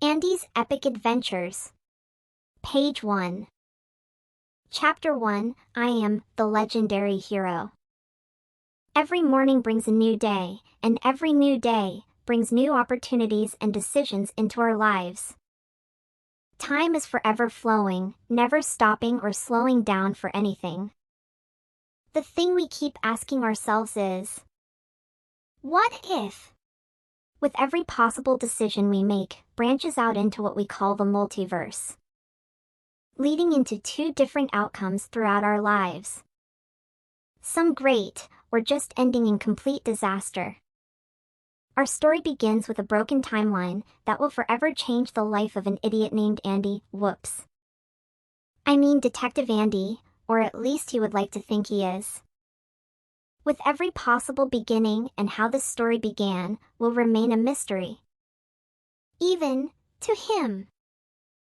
Andy's Epic Adventures. Page 1. Chapter 1, I Am the Legendary Hero. Every morning brings a new day, and every new day brings new opportunities and decisions into our lives. Time is forever flowing, never stopping or slowing down for anything. The thing we keep asking ourselves is, what if? With every possible decision we make, branches out into what we call the multiverse, leading into two different outcomes throughout our lives. Some great, or just ending in complete disaster. Our story begins with a broken timeline that will forever change the life of an idiot named Andy. Whoops. I mean Detective Andy, or at least he would like to think he is. With every possible beginning and how this story began will remain a mystery. Even to him.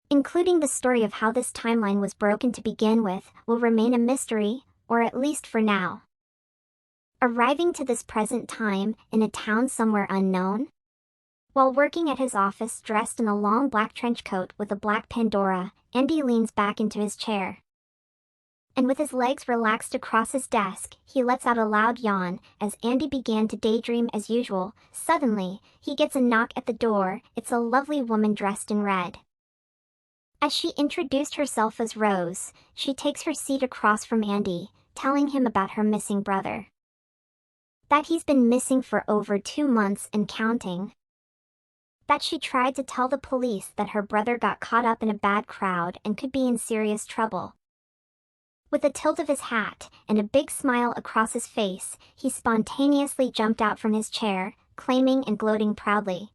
Including the story of how this timeline was broken to begin with will remain a mystery, or at least for now. Arriving to this present time in a town somewhere unknown? While working at his office dressed in a long black trench coat with a black Pandora, Andy leans back into his chair. And with his legs relaxed across his desk, he lets out a loud yawn. As Andy began to daydream as usual, suddenly, he gets a knock at the door. It's a lovely woman dressed in red. As she introduced herself as Rose, she takes her seat across from Andy, telling him about her missing brother. That he's been missing for over 2 months and counting. That she tried to tell the police that her brother got caught up in a bad crowd and could be in serious trouble. With a tilt of his hat and a big smile across his face, he spontaneously jumped out from his chair, claiming and gloating proudly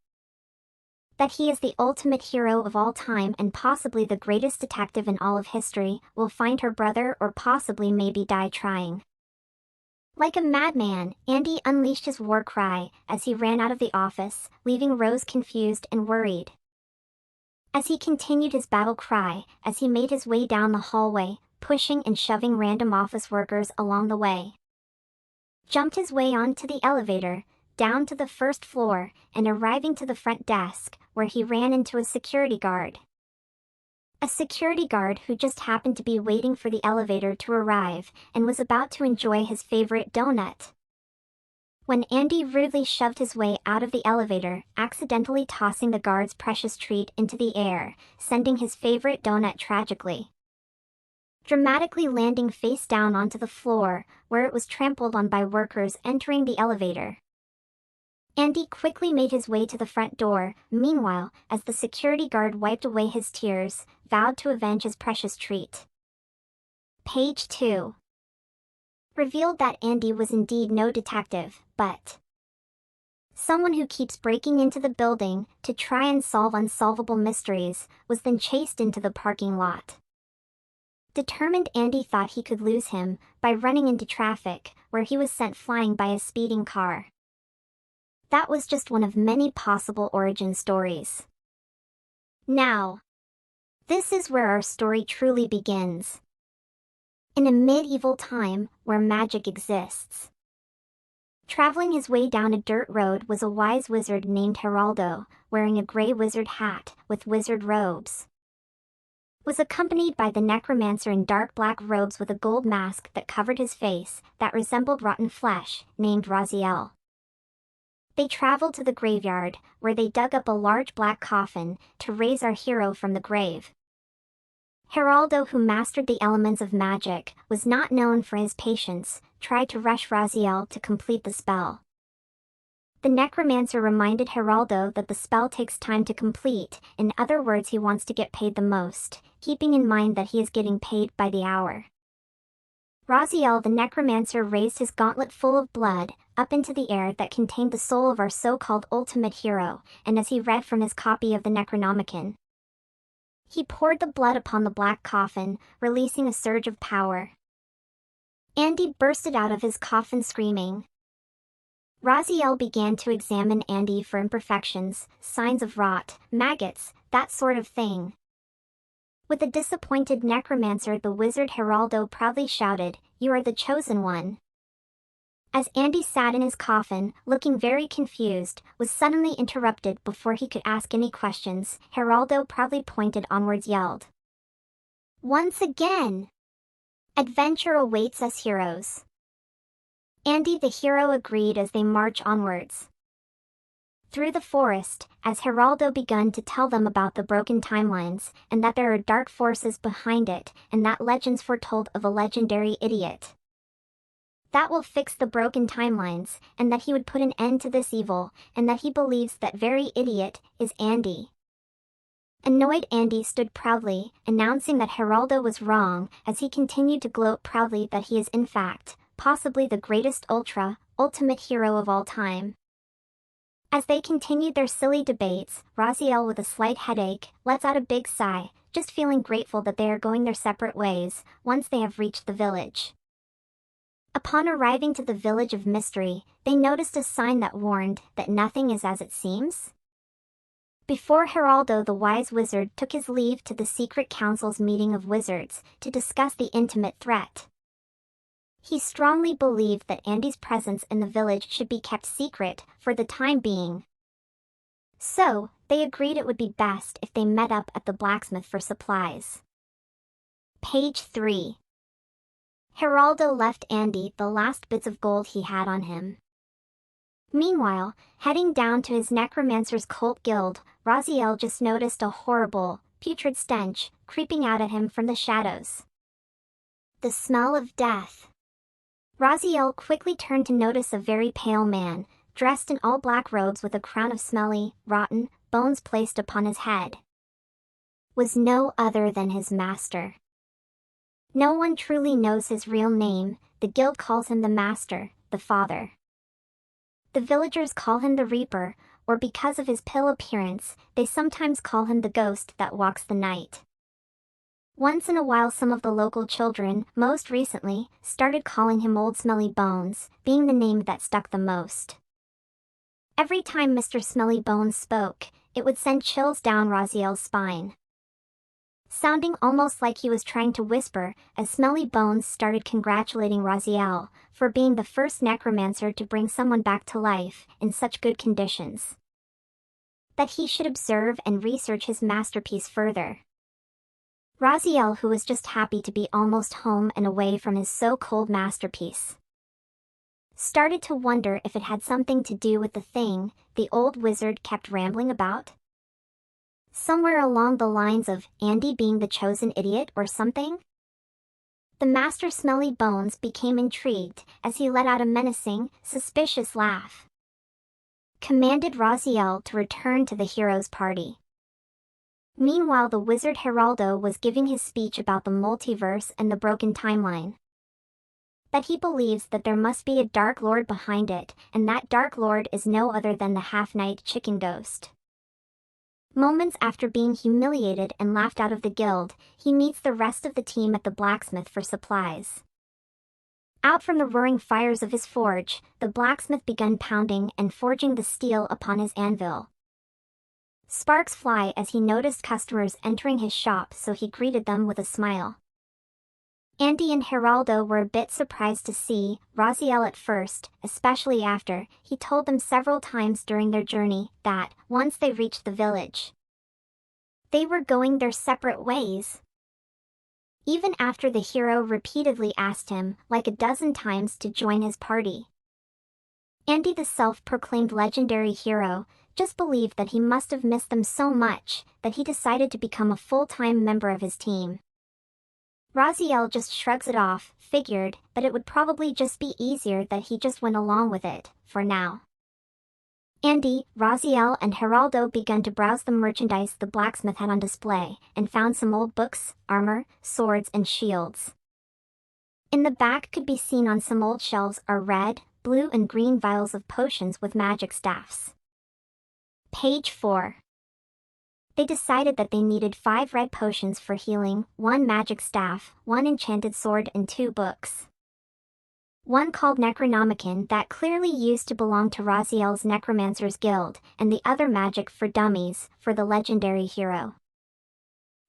that he is the ultimate hero of all time and possibly the greatest detective in all of history, will find her brother or possibly maybe die trying. Like a madman, Andy unleashed his war cry as he ran out of the office, leaving Rose confused and worried. As he continued his battle cry, as he made his way down the hallway, pushing and shoving random office workers along the way. Jumped his way onto the elevator, down to the first floor, and arriving to the front desk, where he ran into a security guard. A security guard who just happened to be waiting for the elevator to arrive, and was about to enjoy his favorite donut. When Andy rudely shoved his way out of the elevator, accidentally tossing the guard's precious treat into the air, sending his favorite donut tragically dramatically landing face down onto the floor, where it was trampled on by workers entering the elevator. Andy quickly made his way to the front door. Meanwhile, as the security guard wiped away his tears, vowed to avenge his precious treat. Page 2. Revealed that Andy was indeed no detective, but someone who keeps breaking into the building to try and solve unsolvable mysteries, was then chased into the parking lot. Determined, Andy thought he could lose him by running into traffic, where he was sent flying by a speeding car. That was just one of many possible origin stories. Now, this is where our story truly begins. In a medieval time where magic exists. Traveling his way down a dirt road was a wise wizard named Geraldo, wearing a gray wizard hat with wizard robes. Was accompanied by the necromancer in dark black robes with a gold mask that covered his face, that resembled rotten flesh, named Raziel. They traveled to the graveyard, where they dug up a large black coffin, to raise our hero from the grave. Geraldo, who mastered the elements of magic, was not known for his patience, tried to rush Raziel to complete the spell. The necromancer reminded Geraldo that the spell takes time to complete, in other words he wants to get paid the most, keeping in mind that he is getting paid by the hour. Raziel the necromancer raised his gauntlet full of blood, up into the air that contained the soul of our so-called ultimate hero, and as he read from his copy of the Necronomicon, he poured the blood upon the black coffin, releasing a surge of power. Andy bursted out of his coffin screaming. Raziel began to examine Andy for imperfections, signs of rot, maggots, that sort of thing. With a disappointed necromancer, the wizard Geraldo proudly shouted, "You are the chosen one." As Andy sat in his coffin, looking very confused, was suddenly interrupted before he could ask any questions. Geraldo, proudly pointed onwards, yelled, "Once again! Adventure awaits us heroes." Andy the hero agreed as they march onwards through the forest, as Geraldo begun to tell them about the broken timelines, and that there are dark forces behind it, and that legends foretold of a legendary idiot that will fix the broken timelines, and that he would put an end to this evil, and that he believes that very idiot is Andy. Annoyed Andy stood proudly, announcing that Geraldo was wrong, as he continued to gloat proudly that he is in fact, possibly the greatest ultimate hero of all time. As they continued their silly debates, Raziel, with a slight headache, lets out a big sigh, just feeling grateful that they are going their separate ways, once they have reached the village. Upon arriving to the village of mystery, they noticed a sign that warned that nothing is as it seems. Before Geraldo the wise wizard took his leave to the secret council's meeting of wizards to discuss the intimate threat. He strongly believed that Andy's presence in the village should be kept secret for the time being. So, they agreed it would be best if they met up at the blacksmith for supplies. Page 3. Geraldo left Andy the last bits of gold he had on him. Meanwhile, heading down to his necromancer's cult guild, Raziel just noticed a horrible, putrid stench creeping out at him from the shadows. The smell of death. Raziel quickly turned to notice a very pale man, dressed in all black robes with a crown of smelly, rotten bones placed upon his head. Was no other than his master. No one truly knows his real name. The guild calls him the Master, the Father. The villagers call him the Reaper, or because of his pale appearance, they sometimes call him the Ghost that walks the night. Once in a while some of the local children, most recently, started calling him Old Smelly Bones, being the name that stuck the most. Every time Mr. Smelly Bones spoke, it would send chills down Raziel's spine. Sounding almost like he was trying to whisper, as Smelly Bones started congratulating Raziel for being the first necromancer to bring someone back to life in such good conditions. That he should observe and research his masterpiece further. Raziel, who was just happy to be almost home and away from his so-called masterpiece, started to wonder if it had something to do with the thing the old wizard kept rambling about. Somewhere along the lines of Andy being the chosen idiot or something? The Master Smelly Bones became intrigued as he let out a menacing, suspicious laugh. Commanded Raziel to return to the hero's party. Meanwhile, the wizard Geraldo was giving his speech about the multiverse and the broken timeline. That he believes that there must be a Dark Lord behind it, and that Dark Lord is no other than the half-night chicken ghost. Moments after being humiliated and laughed out of the guild, he meets the rest of the team at the blacksmith for supplies. Out from the roaring fires of his forge, the blacksmith began pounding and forging the steel upon his anvil. Sparks fly as he noticed customers entering his shop, so he greeted them with a smile. Andy and Geraldo were a bit surprised to see Raziel at first, especially after he told them several times during their journey that, once they reached the village, they were going their separate ways. Even after the hero repeatedly asked him, like a dozen times, to join his party. Andy, the self-proclaimed legendary hero, just believed that he must have missed them so much that he decided to become a full-time member of his team. Raziel just shrugs it off, figured that it would probably just be easier that he just went along with it, for now. Andy, Raziel, and Geraldo began to browse the merchandise the blacksmith had on display, and found some old books, armor, swords, and shields. In the back could be seen on some old shelves are red, blue, and green vials of potions with magic staffs. Page 4. They decided that they needed 5 red potions for healing, 1 magic staff, 1 enchanted sword, and 2 books. One called Necronomicon that clearly used to belong to Raziel's Necromancer's Guild, and the other Magic for Dummies, for the legendary hero.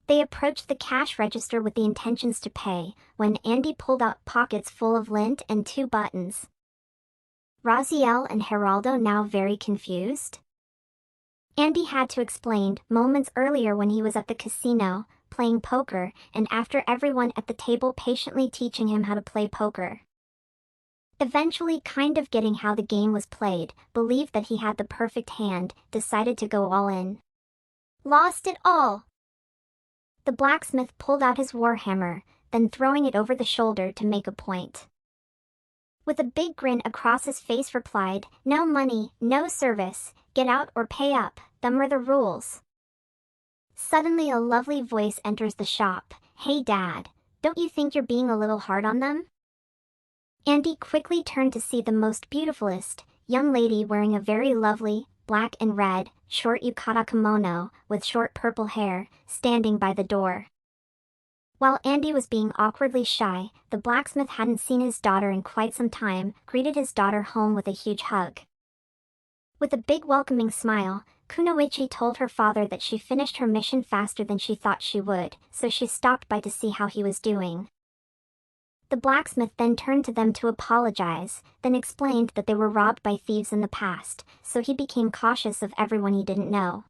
They approached the cash register with the intentions to pay, when Andy pulled out pockets full of lint and 2 buttons. Raziel and Geraldo now very confused. Andy had to explain moments earlier when he was at the casino, playing poker, and after everyone at the table patiently teaching him how to play poker. Eventually, kind of getting how the game was played, believed that he had the perfect hand, decided to go all in. Lost it all! The blacksmith pulled out his warhammer, then throwing it over the shoulder to make a point. With a big grin across his face replied, "No money, no service, get out or pay up, them are the rules." Suddenly a lovely voice enters the shop. "Hey Dad, don't you think you're being a little hard on them?" Andy quickly turned to see the most beautifulest young lady wearing a very lovely, black and red, short yukata kimono, with short purple hair, standing by the door. While Andy was being awkwardly shy, the blacksmith hadn't seen his daughter in quite some time, greeted his daughter home with a huge hug. With a big welcoming smile, Kunoichi told her father that she finished her mission faster than she thought she would, so she stopped by to see how he was doing. The blacksmith then turned to them to apologize, then explained that they were robbed by thieves in the past, so he became cautious of everyone he didn't know.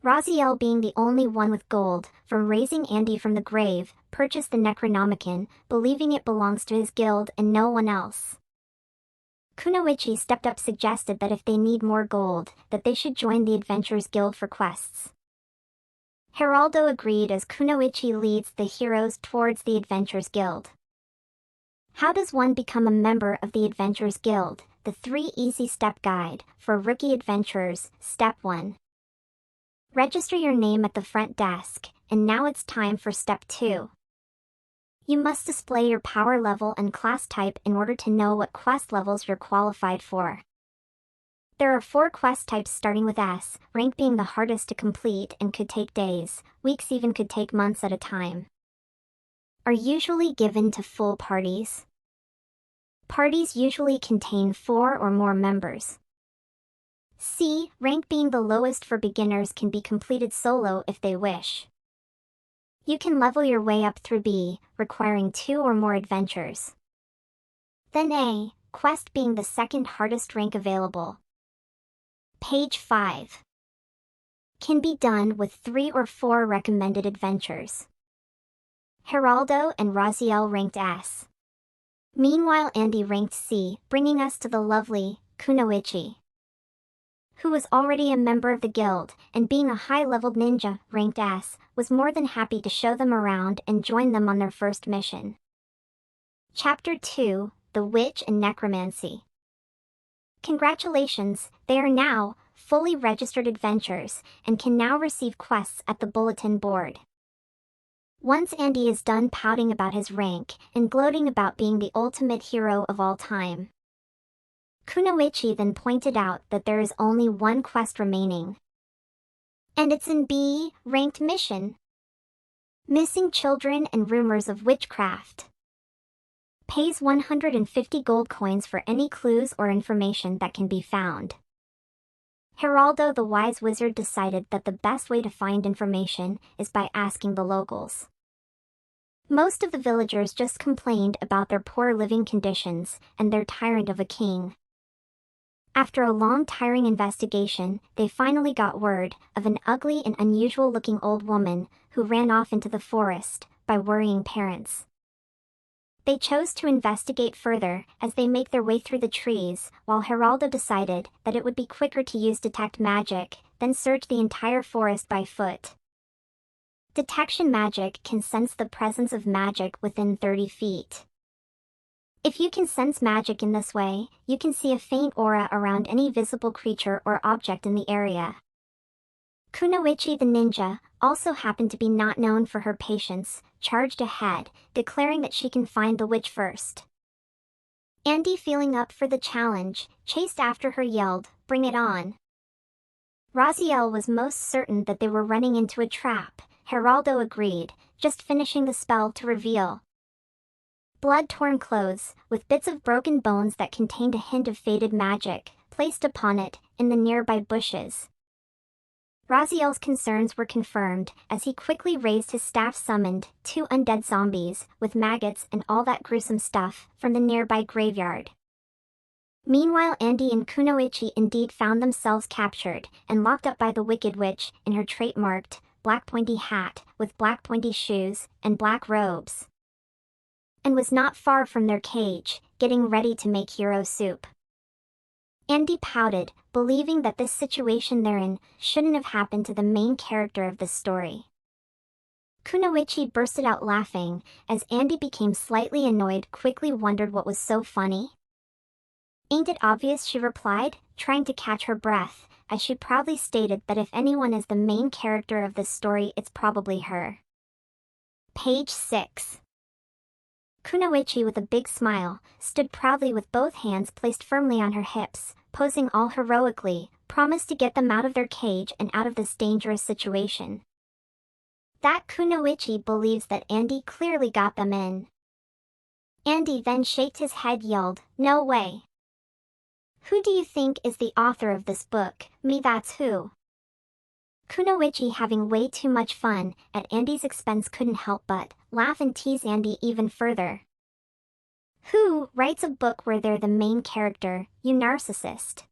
Raziel, being the only one with gold, from raising Andy from the grave, purchased the Necronomicon, believing it belongs to his guild and no one else. Kunoichi stepped up, suggested that if they need more gold, that they should join the Adventurers Guild for quests. Geraldo agreed as Kunoichi leads the heroes towards the Adventurers Guild. How does one become a member of the Adventurers Guild? The 3 easy step guide for rookie adventurers. Step 1. Register your name at the front desk, and now it's time for Step 2. You must display your power level and class type in order to know what quest levels you're qualified for. There are 4 quest types starting with S, rank being the hardest to complete and could take days, weeks, even could take months at a time. Are usually given to full parties. Parties usually contain 4 or more members. C, rank being the lowest for beginners, can be completed solo if they wish. You can level your way up through B, requiring 2 or more adventures. Then A, quest being the second hardest rank available. Page 5. Can be done with 3 or 4 recommended adventures. Geraldo and Raziel ranked S. Meanwhile Andy ranked C, bringing us to the lovely Kunoichi, who was already a member of the guild, and being a high-leveled ninja, ranked S, was more than happy to show them around and join them on their first mission. Chapter 2, The Witch and Necromancy. Congratulations, they are now fully registered adventurers, and can now receive quests at the bulletin board. Once Andy is done pouting about his rank and gloating about being the ultimate hero of all time, Kunoichi then pointed out that there is only 1 quest remaining. And it's in B, ranked mission. Missing children and rumors of witchcraft. Pays 150 gold coins for any clues or information that can be found. Geraldo the wise wizard decided that the best way to find information is by asking the locals. Most of the villagers just complained about their poor living conditions and their tyrant of a king. After a long, tiring investigation, they finally got word of an ugly and unusual-looking old woman who ran off into the forest by worrying parents. They chose to investigate further as they make their way through the trees, while Geraldo decided that it would be quicker to use detect magic than search the entire forest by foot. Detection magic can sense the presence of magic within 30 feet. If you can sense magic in this way, you can see a faint aura around any visible creature or object in the area. Kunoichi the ninja also happened to be not known for her patience, charged ahead, declaring that she can find the witch first. Andy, feeling up for the challenge, chased after her, yelled, "Bring it on!" Raziel was most certain that they were running into a trap. Geraldo agreed, just finishing the spell to reveal blood-torn clothes, with bits of broken bones that contained a hint of faded magic, placed upon it, in the nearby bushes. Raziel's concerns were confirmed, as he quickly raised his staff, summoned 2 undead zombies, with maggots and all that gruesome stuff, from the nearby graveyard. Meanwhile, Andy and Kunoichi indeed found themselves captured and locked up by the Wicked Witch in her trademarked black pointy hat with black pointy shoes and black robes, and was not far from their cage, getting ready to make hero soup. Andy pouted, believing that this situation they're in shouldn't have happened to the main character of this story. Kunoichi bursted out laughing, as Andy became slightly annoyed, quickly wondered what was so funny. "Ain't it obvious?" she replied, trying to catch her breath, as she proudly stated that if anyone is the main character of this story, it's probably her. Page 6. Kunoichi, with a big smile, stood proudly with both hands placed firmly on her hips, posing all heroically, promised to get them out of their cage and out of this dangerous situation. That Kunoichi believes that Andy clearly got them in. Andy then shaked his head, yelled, "No way! Who do you think is the author of this book? Me, that's who." Kunoichi, having way too much fun at Andy's expense, couldn't help but laugh and tease Andy even further. "Who writes a book where they're the main character, you narcissist?"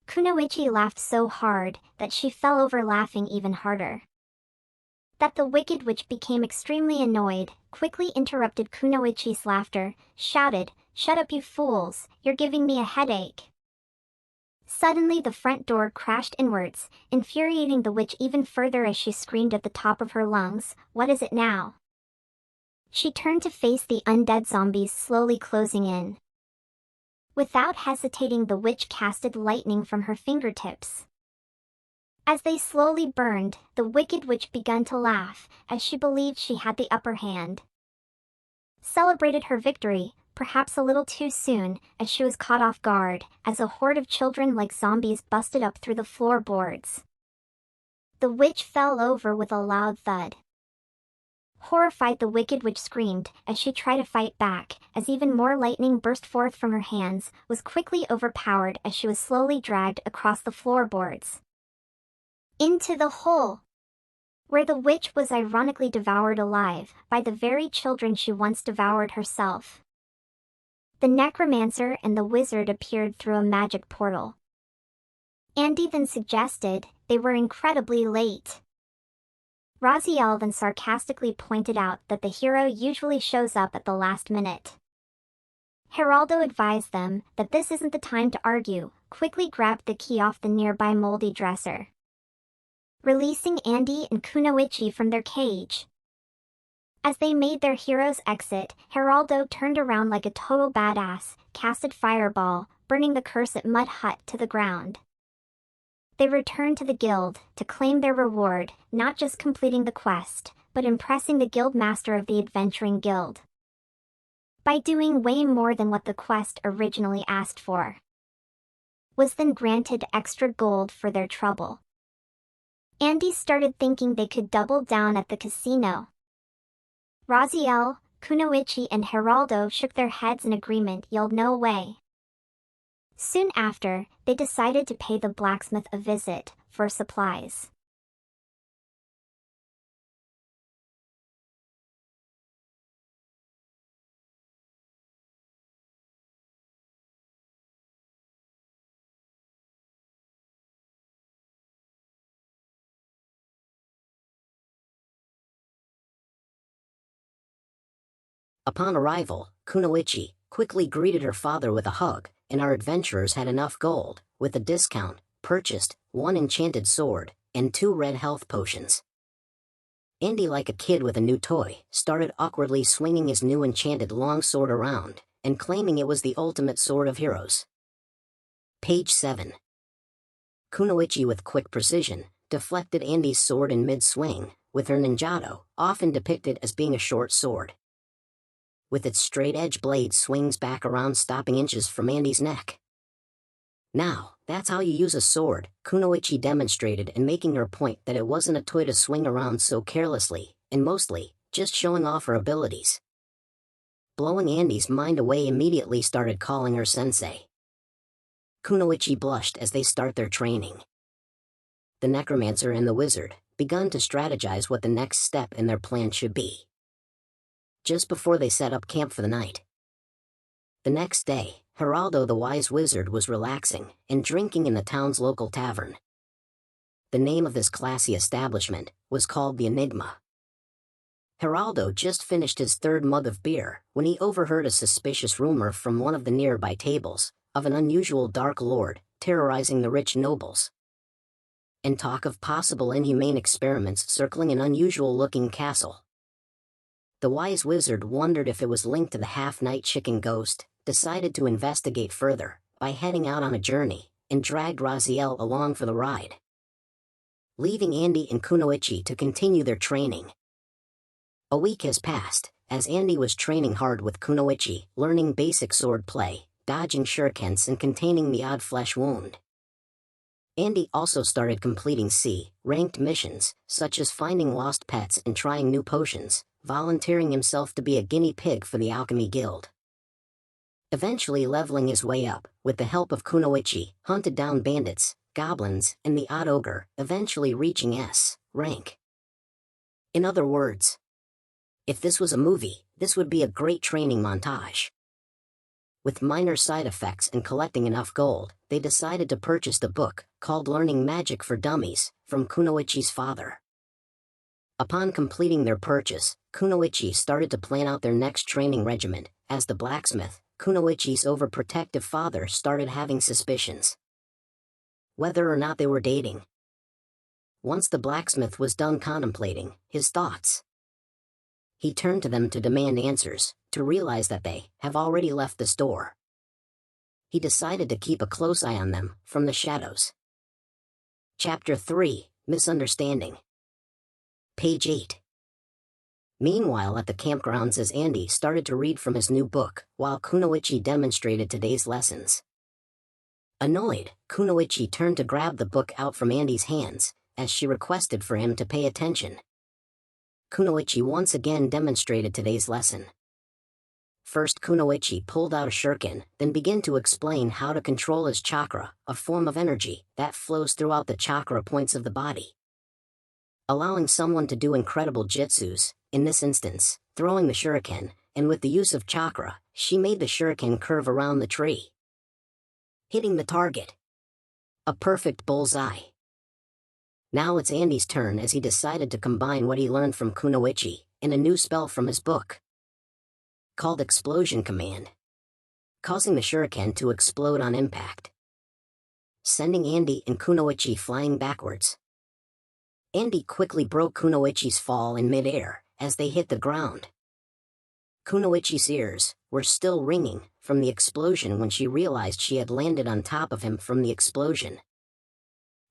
Kunoichi laughed so hard that she fell over laughing even harder. That the Wicked Witch became extremely annoyed, quickly interrupted Kunoichi's laughter, shouted, "Shut up, you fools, you're giving me a headache." Suddenly the front door crashed inwards, infuriating the witch even further as she screamed at the top of her lungs, "What is it now?" She turned to face the undead zombies slowly closing in. Without hesitating, the witch casted lightning from her fingertips. As they slowly burned, the Wicked Witch began to laugh, as she believed she had the upper hand. Celebrated her victory, perhaps a little too soon, as she was caught off guard, as a horde of children like zombies busted up through the floorboards. The witch fell over with a loud thud. Horrified, the Wicked Witch screamed as she tried to fight back, as even more lightning burst forth from her hands, was quickly overpowered as she was slowly dragged across the floorboards into the hole, where the witch was ironically devoured alive by the very children she once devoured herself. The necromancer and the wizard appeared through a magic portal. Andy then suggested they were incredibly late. Raziel then sarcastically pointed out that the hero usually shows up at the last minute. Geraldo advised them that this isn't the time to argue, quickly grabbed the key off the nearby moldy dresser, releasing Andy and Kunoichi from their cage. As they made their hero's exit, Geraldo turned around like a total badass, casted Fireball, burning the cursed mud hut to the ground. They returned to the guild to claim their reward, not just completing the quest, but impressing the guild master of the adventuring guild by doing way more than what the quest originally asked for. Was then granted extra gold for their trouble. Andy started thinking they could double down at the casino. Raziel, Kunoichi and Geraldo shook their heads in agreement, yelled no way. Soon after, they decided to pay the blacksmith a visit for supplies. Upon arrival, Kunoichi quickly greeted her father with a hug, and our adventurers had enough gold, with a discount, purchased 1 enchanted sword and 2 red health potions. Andy, like a kid with a new toy, started awkwardly swinging his new enchanted longsword around, and claiming it was the ultimate sword of heroes. Page 7. Kunoichi, with quick precision, deflected Andy's sword in mid-swing, with her ninjato, often depicted as being a short sword. With its straight-edge blade swings back around, stopping inches from Andy's neck. "Now, that's how you use a sword," Kunoichi demonstrated, and making her point that it wasn't a toy to swing around so carelessly, and mostly, just showing off her abilities. Blowing Andy's mind away, immediately started calling her sensei. Kunoichi blushed as they start their training. The necromancer and the wizard begun to strategize what the next step in their plan should be, just before they set up camp for the night. The next day, Geraldo the Wise Wizard was relaxing and drinking in the town's local tavern. The name of this classy establishment was called the Enigma. Geraldo just finished his third mug of beer when he overheard a suspicious rumor from one of the nearby tables of an unusual Dark Lord terrorizing the rich nobles, and talk of possible inhumane experiments circling an unusual-looking castle. The Wise Wizard wondered if it was linked to the half-night chicken ghost, decided to investigate further by heading out on a journey, and dragged Raziel along for the ride, leaving Andy and Kunoichi to continue their training. A week has passed, as Andy was training hard with Kunoichi, learning basic sword play, dodging shurikens and containing the odd flesh wound. Andy also started completing C-ranked missions, such as finding lost pets and trying new potions, volunteering himself to be a guinea pig for the Alchemy Guild. Eventually leveling his way up, with the help of Kunoichi, hunted down bandits, goblins, and the odd ogre, eventually reaching S rank. In other words, if this was a movie, this would be a great training montage. With minor side effects and collecting enough gold, they decided to purchase the book, called Learning Magic for Dummies, from Kunoichi's father. Upon completing their purchase, Kunoichi started to plan out their next training regimen. As the blacksmith, Kunoichi's overprotective father started having suspicions whether or not they were dating. Once the blacksmith was done contemplating his thoughts, he turned to them to demand answers, to realize that they have already left the store. He decided to keep a close eye on them from the shadows. Chapter 3, Misunderstanding. Page 8. Meanwhile at the campgrounds as Andy started to read from his new book, while Kunoichi demonstrated today's lessons. Annoyed, Kunoichi turned to grab the book out from Andy's hands, as she requested for him to pay attention. Kunoichi once again demonstrated today's lesson. First Kunoichi pulled out a shuriken, then began to explain how to control his chakra, a form of energy that flows throughout the chakra points of the body, allowing someone to do incredible jutsus, in this instance, throwing the shuriken, and with the use of chakra, she made the shuriken curve around the tree, hitting the target. A perfect bullseye. Now it's Andy's turn as he decided to combine what he learned from Kunoichi in a new spell from his book, called Explosion Command, causing the shuriken to explode on impact, sending Andy and Kunoichi flying backwards. Andy quickly broke Kunoichi's fall in mid-air as they hit the ground. Kunoichi's ears were still ringing from the explosion when she realized she had landed on top of him from the explosion.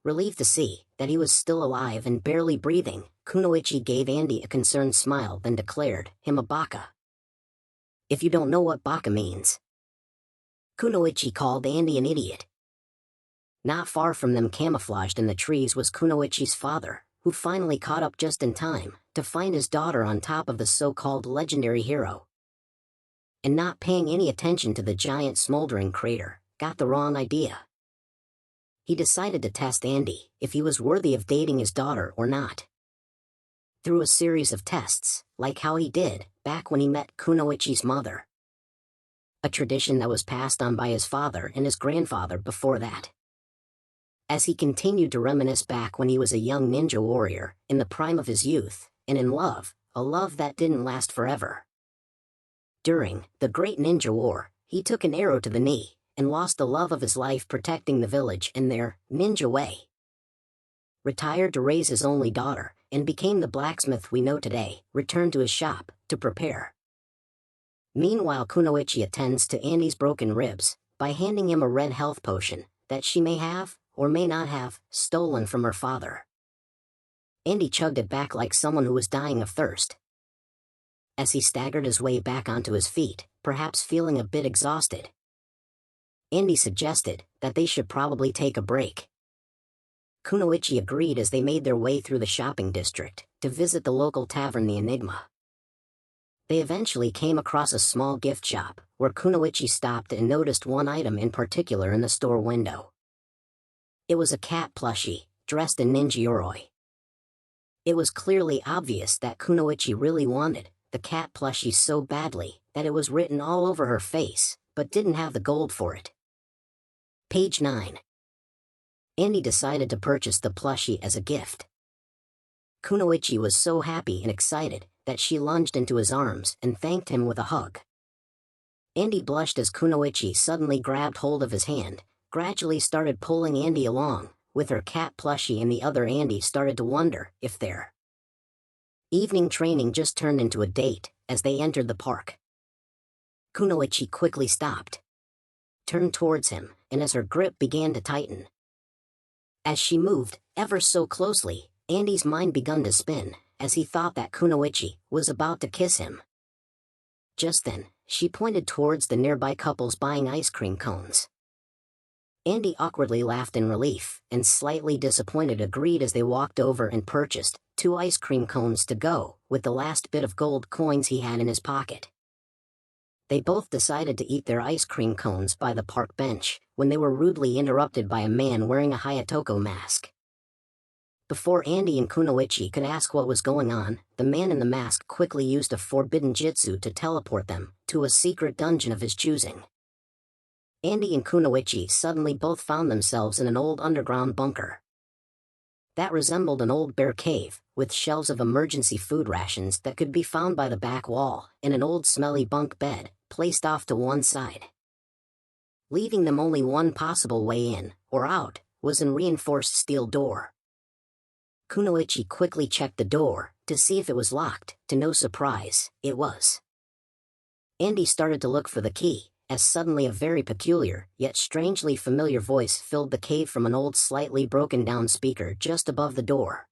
Relieved to see that he was still alive and barely breathing, Kunoichi gave Andy a concerned smile, then declared him a baka. If you don't know what baka means. Kunoichi called Andy an idiot. Not far from them, camouflaged in the trees, was Kunoichi's father, who finally caught up just in time to find his daughter on top of the so-called legendary hero. And not paying any attention to the giant smoldering crater, got the wrong idea. He decided to test Andy if he was worthy of dating his daughter or not, through a series of tests, like how he did back when he met Kunoichi's mother, a tradition that was passed on by his father and his grandfather before that. As he continued to reminisce back when he was a young ninja warrior, in the prime of his youth, and in love, a love that didn't last forever. During the Great Ninja War, he took an arrow to the knee, and lost the love of his life protecting the village in their ninja way. Retired to raise his only daughter, and became the blacksmith we know today, returned to his shop to prepare. Meanwhile Kunoichi attends to Andy's broken ribs by handing him a red health potion that she may have, or may not have, stolen from her father. Andy chugged it back like someone who was dying of thirst. As he staggered his way back onto his feet, perhaps feeling a bit exhausted, Andy suggested that they should probably take a break. Kunoichi agreed as they made their way through the shopping district to visit the local tavern, the Enigma. They eventually came across a small gift shop, where Kunoichi stopped and noticed one item in particular in the store window. It was a cat plushie, dressed in ninja yoroi. It was clearly obvious that Kunoichi really wanted the cat plushie so badly that it was written all over her face, but didn't have the gold for it. Page 9. Andy decided to purchase the plushie as a gift. Kunoichi was so happy and excited that she lunged into his arms and thanked him with a hug. Andy blushed as Kunoichi suddenly grabbed hold of his hand, gradually started pulling Andy along, with her cat plushie, and the other Andy started to wonder if their evening training just turned into a date as they entered the park. Kunoichi quickly stopped, turned towards him, and as her grip began to tighten. As she moved ever so closely, Andy's mind began to spin as he thought that Kunoichi was about to kiss him. Just then, she pointed towards the nearby couples buying ice cream cones. Andy awkwardly laughed in relief, and slightly disappointed agreed as they walked over and purchased 2 ice cream cones to go with the last bit of gold coins he had in his pocket. They both decided to eat their ice cream cones by the park bench when they were rudely interrupted by a man wearing a Hayatoko mask. Before Andy and Kunoichi could ask what was going on, the man in the mask quickly used a forbidden jutsu to teleport them to a secret dungeon of his choosing. Andy and Kunoichi suddenly both found themselves in an old underground bunker that resembled an old bear cave, with shelves of emergency food rations that could be found by the back wall, and an old smelly bunk bed placed off to one side. Leaving them only one possible way in, or out, was a reinforced steel door. Kunoichi quickly checked the door to see if it was locked. To no surprise, it was. Andy started to look for the key, as suddenly a very peculiar, yet strangely familiar voice filled the cave from an old slightly broken-down speaker just above the door.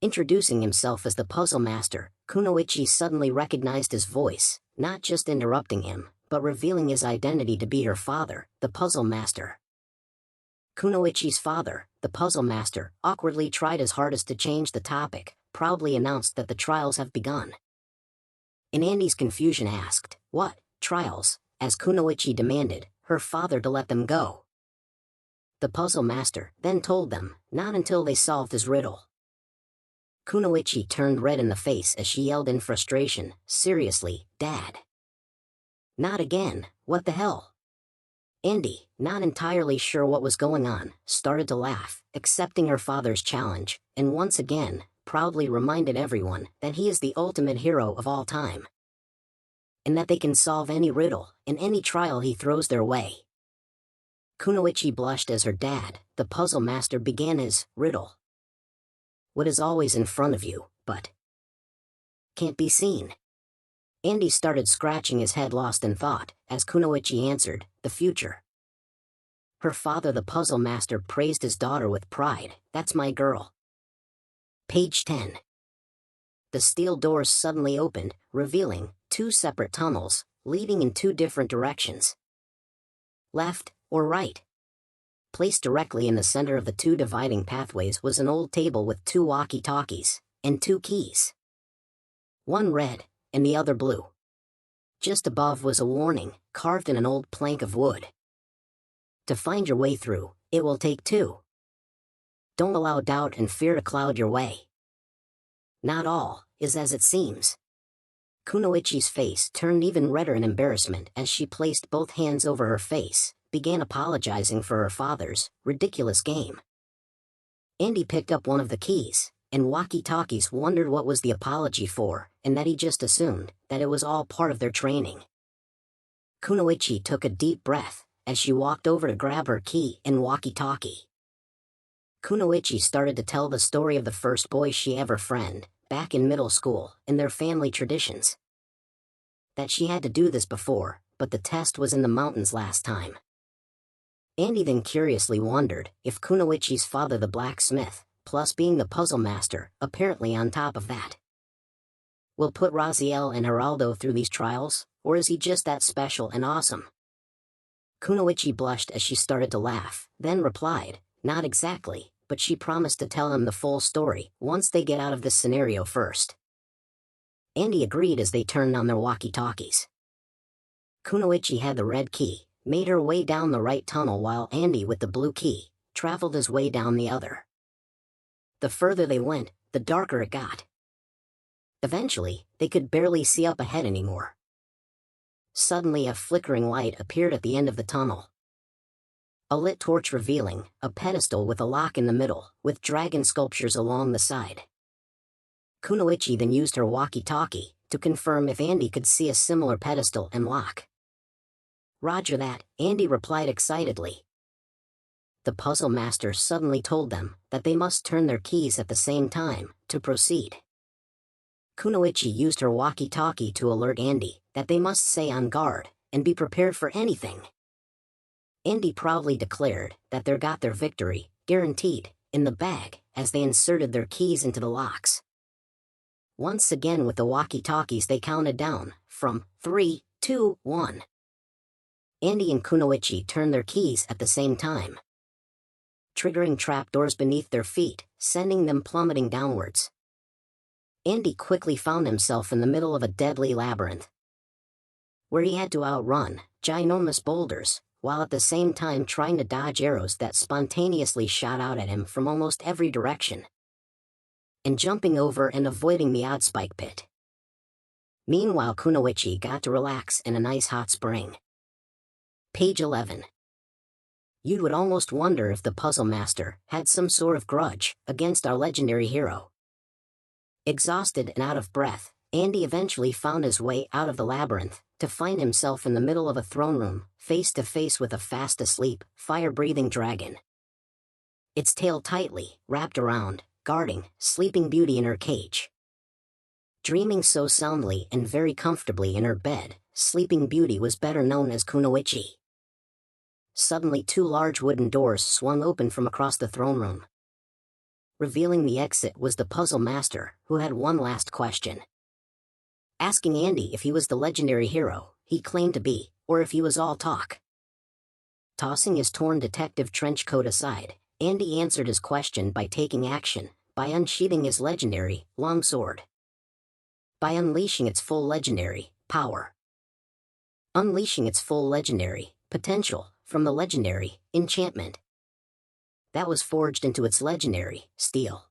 Introducing himself as the Puzzle Master, Kunoichi suddenly recognized his voice, not just interrupting him, but revealing his identity to be her father, the Puzzle Master. Kunoichi's father, the Puzzle Master, awkwardly tried his hardest to change the topic, proudly announced that the trials have begun. In Andy's confusion asked, "What trials?" as Kunoichi demanded her father to let them go. The Puzzle Master then told them, not until they solved his riddle. Kunoichi turned red in the face as she yelled in frustration, "Seriously, Dad? Not again, what the hell?" Andy, not entirely sure what was going on, started to laugh, accepting her father's challenge, and once again, proudly reminded everyone that he is the ultimate hero of all time, and that they can solve any riddle in any trial he throws their way. Kunoichi blushed as her dad, the Puzzle Master, began his riddle. "What is always in front of you, but can't be seen?" Andy started scratching his head, lost in thought, as Kunoichi answered, "The future." Her father, the Puzzle Master, praised his daughter with pride, "That's my girl." Page 10. The steel doors suddenly opened, revealing 2 separate tunnels, leading in 2 different directions. Left or right? Placed directly in the center of the 2 dividing pathways was an old table with 2 walkie-talkies, and 2 keys. One red, and the other blue. Just above was a warning, carved in an old plank of wood. "To find your way through, it will take 2. Don't allow doubt and fear to cloud your way. Not all is as it seems." Kunoichi's face turned even redder in embarrassment as she placed both hands over her face, began apologizing for her father's ridiculous game. Andy picked up one of the keys, and walkie-talkies wondered what was the apology for, and that he just assumed that it was all part of their training. Kunoichi took a deep breath as she walked over to grab her key and walkie-talkie. Kunoichi started to tell the story of the first boy she ever friended, back in middle school, and their family traditions. That she had to do this before, but the test was in the mountains last time. Andy then curiously wondered if Kunoichi's father, the blacksmith, plus being the Puzzle Master, apparently on top of that, will put Raziel and Geraldo through these trials, or is he just that special and awesome? Kunoichi blushed as she started to laugh, then replied, "Not exactly, but she promised to tell him the full story once they get out of this scenario first." Andy agreed as they turned on their walkie-talkies. Kunoichi had the red key, made her way down the right tunnel, while Andy, with the blue key, traveled his way down the other. The further they went, the darker it got. Eventually, they could barely see up ahead anymore. Suddenly a flickering light appeared at the end of the tunnel. A lit torch revealing a pedestal with a lock in the middle, with dragon sculptures along the side. Kunoichi then used her walkie-talkie to confirm if Andy could see a similar pedestal and lock. Roger that, Andy replied excitedly. The puzzle master suddenly told them that they must turn their keys at the same time to proceed. Kunoichi used her walkie-talkie to alert Andy that they must stay on guard and be prepared for anything. Andy proudly declared that they got their victory, guaranteed, in the bag as they inserted their keys into the locks. Once again with the walkie-talkies they counted down from 3, 2, 1. Andy and Kunoichi turned their keys at the same time, triggering trapdoors beneath their feet, sending them plummeting downwards. Andy quickly found himself in the middle of a deadly labyrinth, where he had to outrun ginormous boulders, while at the same time trying to dodge arrows that spontaneously shot out at him from almost every direction, and jumping over and avoiding the odd spike pit. Meanwhile, Kunoichi got to relax in a nice hot spring. Page 11. You would almost wonder if the puzzle master had some sort of grudge against our legendary hero. Exhausted and out of breath, Andy eventually found his way out of the labyrinth to find himself in the middle of a throne room, face to face with a fast-asleep, fire-breathing dragon. Its tail tightly wrapped around, guarding Sleeping Beauty in her cage. Dreaming so soundly and very comfortably in her bed, Sleeping Beauty was better known as Kunoichi. Suddenly 2 large wooden doors swung open from across the throne room. Revealing the exit was the puzzle master, who had one last question. Asking Andy if he was the legendary hero he claimed to be, or if he was all talk. Tossing his torn detective trench coat aside, Andy answered his question by taking action, by unsheathing his legendary longsword, by unleashing its full legendary power. Unleashing its full legendary potential from the legendary enchantment that was forged into its legendary steel,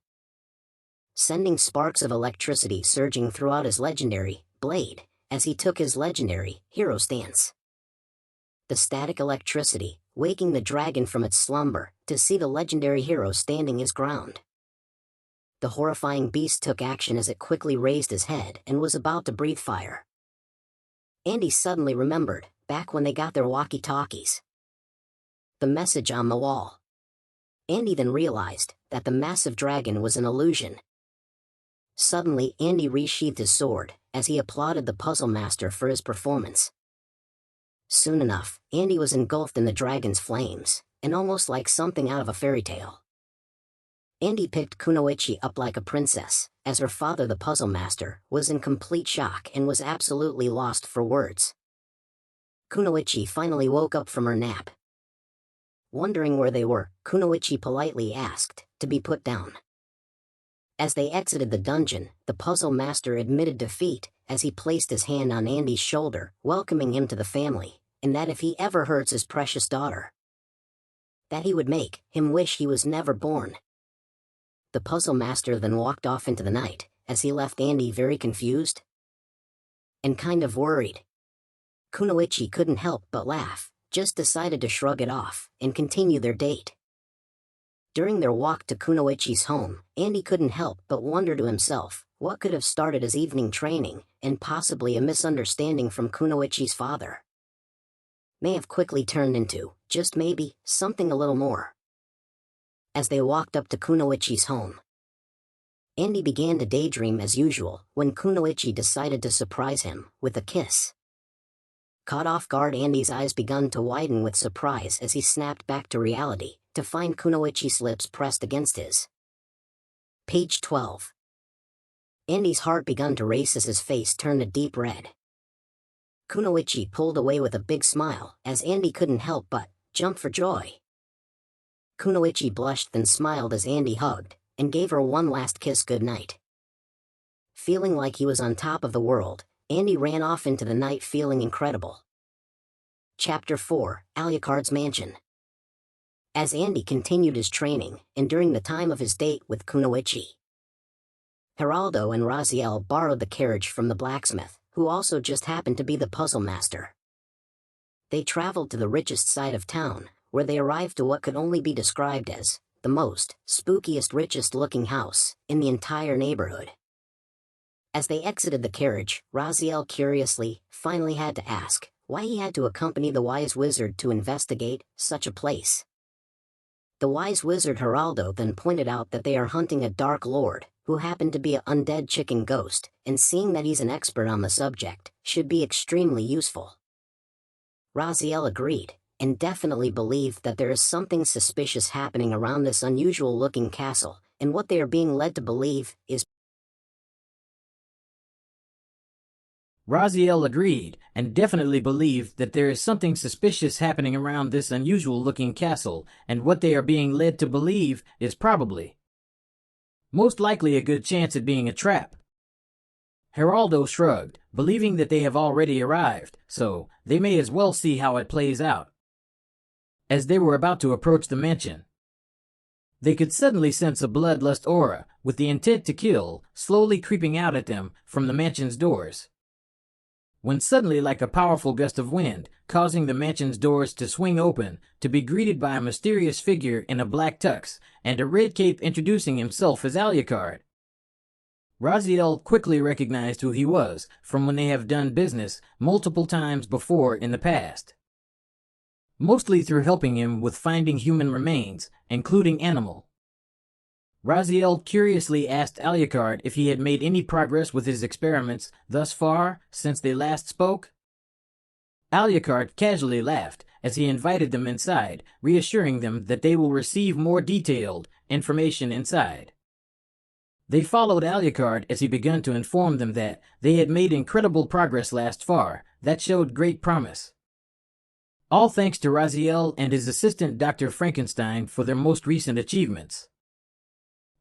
sending sparks of electricity surging throughout his legendary blade as he took his legendary hero stance. The static electricity waking the dragon from its slumber to see the legendary hero standing his ground. The horrifying beast took action as it quickly raised his head and was about to breathe fire. Andy suddenly remembered back when they got their walkie-talkies. The message on the wall. Andy then realized that the massive dragon was an illusion. Suddenly, Andy resheathed his sword as he applauded the puzzle master for his performance. Soon enough, Andy was engulfed in the dragon's flames, and almost like something out of a fairy tale. Andy picked Kunoichi up like a princess, as her father, the puzzle master, was in complete shock and was absolutely lost for words. Kunoichi finally woke up from her nap. Wondering where they were, Kunoichi politely asked to be put down. As they exited the dungeon, the puzzle master admitted defeat as he placed his hand on Andy's shoulder, welcoming him to the family, and that if he ever hurts his precious daughter, that he would make him wish he was never born. The puzzle master then walked off into the night, as he left Andy very confused and kind of worried. Kunoichi couldn't help but laugh, just decided to shrug it off and continue their date. During their walk to Kunoichi's home, Andy couldn't help but wonder to himself what could have started his evening training, and possibly a misunderstanding from Kunoichi's father may have quickly turned into, just maybe, something a little more. As they walked up to Kunoichi's home, Andy began to daydream as usual when Kunoichi decided to surprise him with a kiss. Caught off guard, Andy's eyes began to widen with surprise as he snapped back to reality to find Kunoichi's lips pressed against his. Page 12. Andy's heart began to race as his face turned a deep red. Kunoichi pulled away with a big smile as Andy couldn't help but jump for joy. Kunoichi blushed then smiled as Andy hugged and gave her one last kiss goodnight. Feeling like he was on top of the world, Andy ran off into the night feeling incredible. Chapter 4, Alucard's Mansion. As Andy continued his training, and during the time of his date with Kunoichi, Geraldo and Raziel borrowed the carriage from the blacksmith who also just happened to be the puzzle master. They traveled to the richest side of town, where they arrived to what could only be described as the most spookiest, richest-looking house in the entire neighborhood. As they exited the carriage, Raziel curiously finally had to ask why he had to accompany the wise wizard to investigate such a place. The wise wizard Geraldo then pointed out that they are hunting a dark lord, who happened to be an undead chicken ghost, and seeing that he's an expert on the subject, should be extremely useful. Raziel agreed, and definitely believed that there is something suspicious happening around this unusual-looking castle, and what they are being led to believe is Raziel agreed, and definitely believed that there is something suspicious happening around this unusual-looking castle, and what they are being led to believe is probably, most likely, a good chance at being a trap. Geraldo shrugged, believing that they have already arrived, so they may as well see how it plays out. As they were about to approach the mansion, they could suddenly sense a bloodlust aura, with the intent to kill, slowly creeping out at them from the mansion's doors. When suddenly, like a powerful gust of wind, causing the mansion's doors to swing open, to be greeted by a mysterious figure in a black tux and a red cape introducing himself as Alucard. Raziel quickly recognized who he was, from when they have done business multiple times before in the past. Mostly through helping him with finding human remains, including animal. Raziel curiously asked Alucard if he had made any progress with his experiments thus far, since they last spoke. Alucard casually laughed as he invited them inside, reassuring them that they will receive more detailed information inside. They followed Alucard as he began to inform them that they had made incredible progress last far, that showed great promise. All thanks to Raziel and his assistant Dr. Frankenstein for their most recent achievements.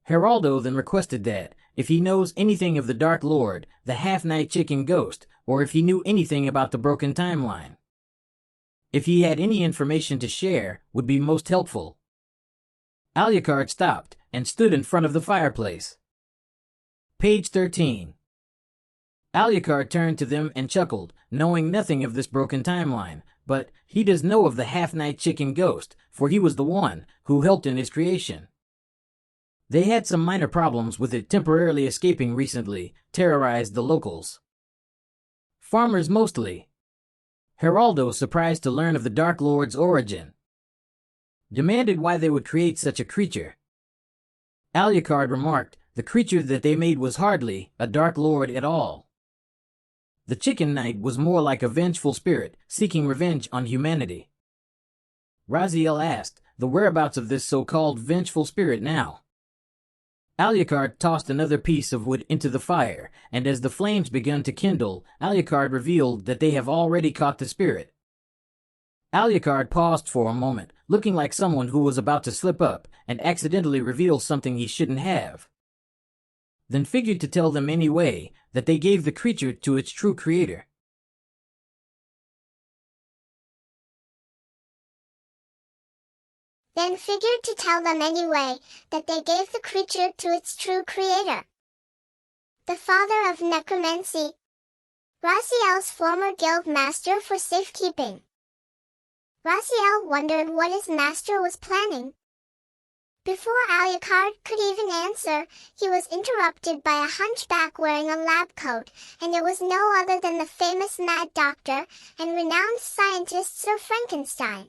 Geraldo then requested that, if he knows anything of the Dark Lord, the half-night chicken ghost, or if he knew anything about the broken timeline, if he had any information to share, would be most helpful. Alucard stopped and stood in front of the fireplace. Page 13. Alucard turned to them and chuckled, knowing nothing of this broken timeline, but he does know of the half-night chicken ghost, for he was the one who helped in his creation. They had some minor problems with it temporarily escaping recently, terrorized the locals. Farmers mostly. Geraldo, surprised to learn of the Dark Lord's origin, demanded why they would create such a creature. Alucard remarked, the creature that they made was hardly a Dark Lord at all. The Chicken Knight was more like a vengeful spirit, seeking revenge on humanity. Raziel asked the whereabouts of this so-called vengeful spirit now. Alucard tossed another piece of wood into the fire, and as the flames began to kindle, Alucard revealed that they have already caught the spirit. Alucard paused for a moment, looking like someone who was about to slip up and accidentally reveal something he shouldn't have. Then figured to tell them anyway that they gave the creature to its true creator. Then figured to tell them anyway that they gave the creature to its true creator, the father of necromancy, Raziel's former guild master for safekeeping. Raziel wondered what his master was planning. Before Alucard could even answer, he was interrupted by a hunchback wearing a lab coat, and it was no other than the famous Mad Doctor and renowned scientist Sir Frankenstein,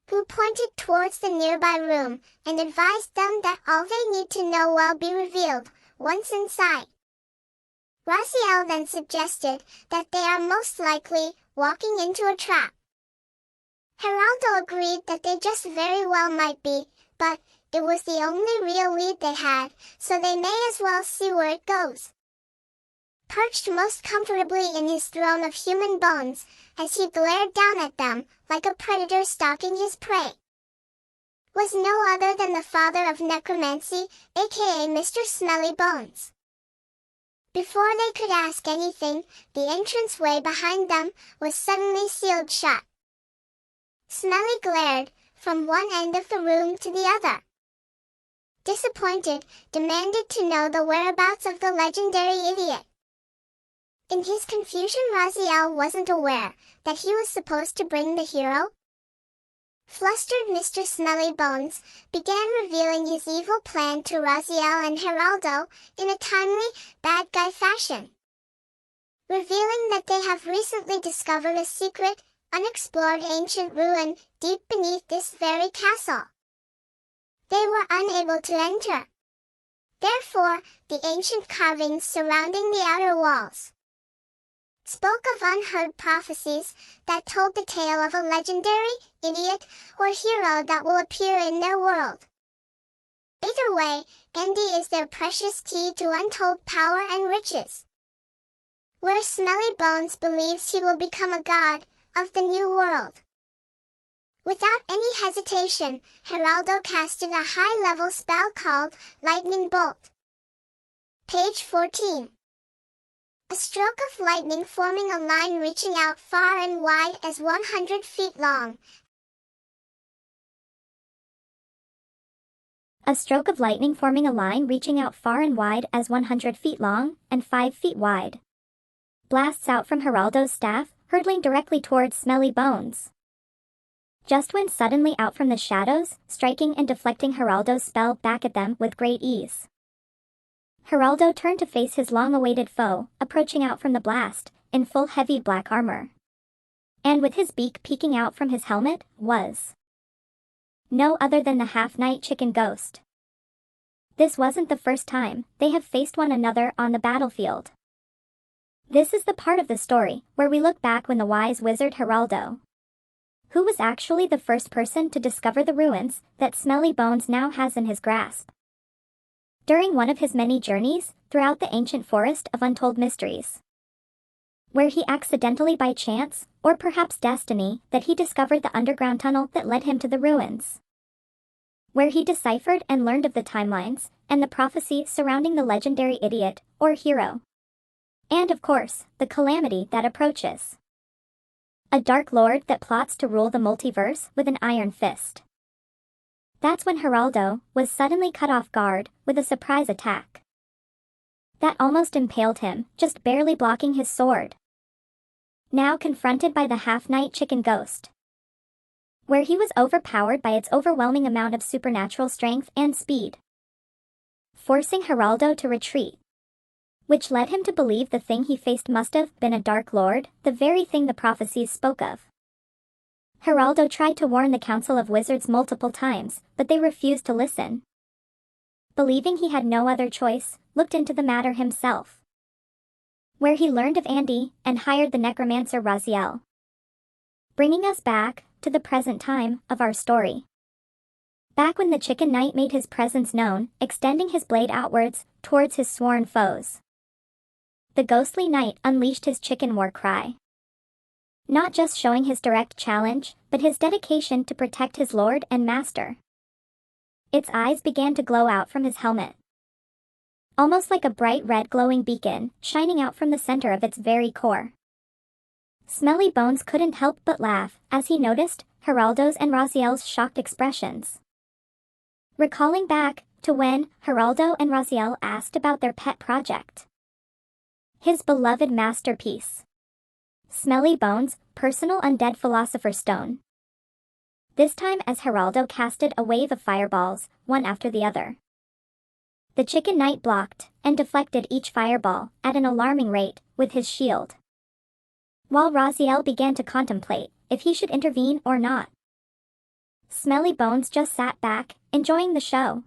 who pointed towards the nearby room and advised them that all they need to know will be revealed once inside. Raziel then suggested that they are most likely walking into a trap. Geraldo agreed that they just very well might be, but it was the only real lead they had, so they may as well see where it goes. Perched most comfortably in his throne of human bones, as he glared down at them, like a predator stalking his prey, was no other than the father of necromancy, aka Mr. Smelly Bones. Before they could ask anything, the entranceway behind them was suddenly sealed shut. Smelly glared from one end of the room to the other. Disappointed, demanded to know the whereabouts of the legendary idiot. In his confusion, Raziel wasn't aware that he was supposed to bring the hero. Flustered, Mr. Smelly Bones began revealing his evil plan to Raziel and Geraldo in a timely, bad guy fashion, revealing that they have recently discovered a secret, unexplored ancient ruin deep beneath this very castle. They were unable to enter. Therefore, the ancient carvings surrounding the outer walls spoke of unheard prophecies that told the tale of a legendary, idiot, or hero that will appear in their world. Either way, Andy is their precious key to untold power and riches, where Smelly Bones believes he will become a god of the new world. Without any hesitation, Geraldo casted a high-level spell called Lightning Bolt. Page 14. A stroke of lightning forming a line reaching out far and wide as 100 feet long. A stroke of lightning forming a line reaching out far and wide as 100 feet long and 5 feet wide blasts out from Geraldo's staff, hurtling directly towards Smelly Bones. Just when suddenly out from the shadows, striking and deflecting Geraldo's spell back at them with great ease. Geraldo turned to face his long-awaited foe, approaching out from the blast, in full heavy black armor. And with his beak peeking out from his helmet, was no other than the half-night chicken ghost. This wasn't the first time they have faced one another on the battlefield. This is the part of the story where we look back when the wise wizard Geraldo, who was actually the first person to discover the ruins that Smelly Bones now has in his grasp, during one of his many journeys throughout the ancient forest of untold mysteries, where he accidentally by chance, or perhaps destiny, that he discovered the underground tunnel that led him to the ruins, where he deciphered and learned of the timelines and the prophecy surrounding the legendary idiot or hero, and of course, the calamity that approaches. A dark lord that plots to rule the multiverse with an iron fist. That's when Geraldo was suddenly caught off guard with a surprise attack that almost impaled him, just barely blocking his sword. Now confronted by the half-night chicken ghost, where he was overpowered by its overwhelming amount of supernatural strength and speed, forcing Geraldo to retreat, which led him to believe the thing he faced must have been a dark lord, the very thing the prophecies spoke of. Geraldo tried to warn the Council of Wizards multiple times, but they refused to listen. Believing he had no other choice, looked into the matter himself, where he learned of Andy and hired the necromancer Raziel. Bringing us back to the present time of our story. Back when the Chicken Knight made his presence known, extending his blade outwards towards his sworn foes, the ghostly knight unleashed his chicken war cry, not just showing his direct challenge, but his dedication to protect his lord and master. Its eyes began to glow out from his helmet, almost like a bright red glowing beacon, shining out from the center of its very core. Smelly Bones couldn't help but laugh as he noticed Geraldo's and Raziel's shocked expressions, recalling back to when Geraldo and Raziel asked about their pet project, his beloved masterpiece, Smelly Bones' personal undead philosopher's stone. This time as Geraldo casted a wave of fireballs, one after the other. The Chicken Knight blocked and deflected each fireball at an alarming rate with his shield, while Raziel began to contemplate if he should intervene or not. Smelly Bones just sat back, enjoying the show,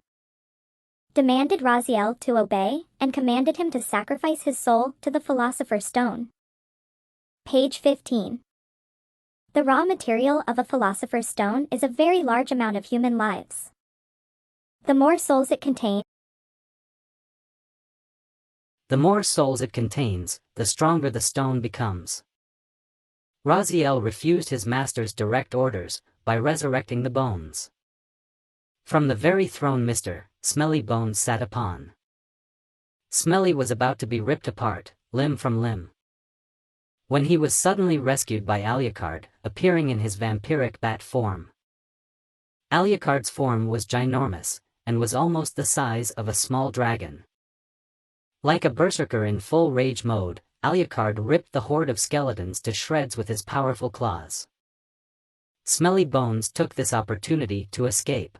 demanded Raziel to obey, and commanded him to sacrifice his soul to the Philosopher's Stone. Page 15. The raw material of a Philosopher's Stone is a very large amount of human lives. The more souls it contains, the stronger the stone becomes. Raziel refused his master's direct orders by resurrecting the bones from the very throne Mr. Smelly Bones sat upon. Smelly was about to be ripped apart, limb from limb, when he was suddenly rescued by Alucard, appearing in his vampiric bat form. Alucard's form was ginormous, and was almost the size of a small dragon. Like a berserker in full rage mode, Alucard ripped the horde of skeletons to shreds with his powerful claws. Smelly Bones took this opportunity to escape.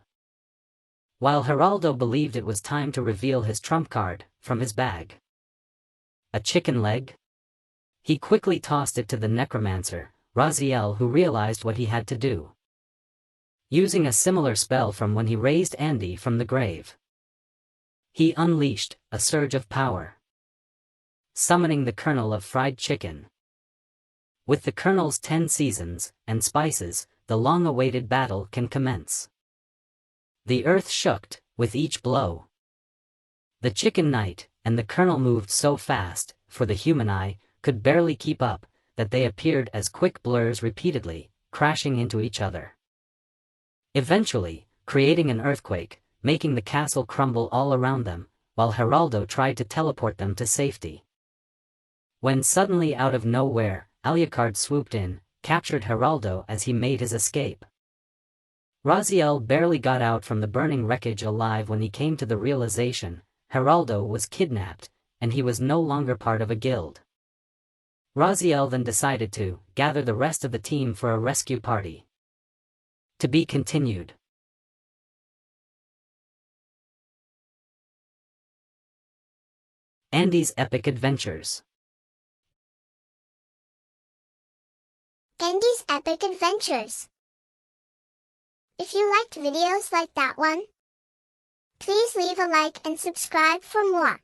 While Geraldo believed it was time to reveal his trump card from his bag. A chicken leg? He quickly tossed it to the necromancer, Raziel, who realized what he had to do. Using a similar spell from when he raised Andy from the grave, he unleashed a surge of power, summoning the kernel of fried chicken. With the kernel's 10 seasons and spices, the long-awaited battle can commence. The earth shook with each blow. The chicken knight and the kernel moved so fast, for the human eye could barely keep up, that they appeared as quick blurs repeatedly, crashing into each other. Eventually, creating an earthquake, making the castle crumble all around them, while Geraldo tried to teleport them to safety. When suddenly out of nowhere, Alucard swooped in, captured Geraldo as he made his escape. Raziel barely got out from the burning wreckage alive when he came to the realization Geraldo was kidnapped, and he was no longer part of a guild. Raziel then decided to gather the rest of the team for a rescue party. To be continued. Andy's epic adventures. Andy's epic adventures. If you liked videos like that one, please leave a like and subscribe for more.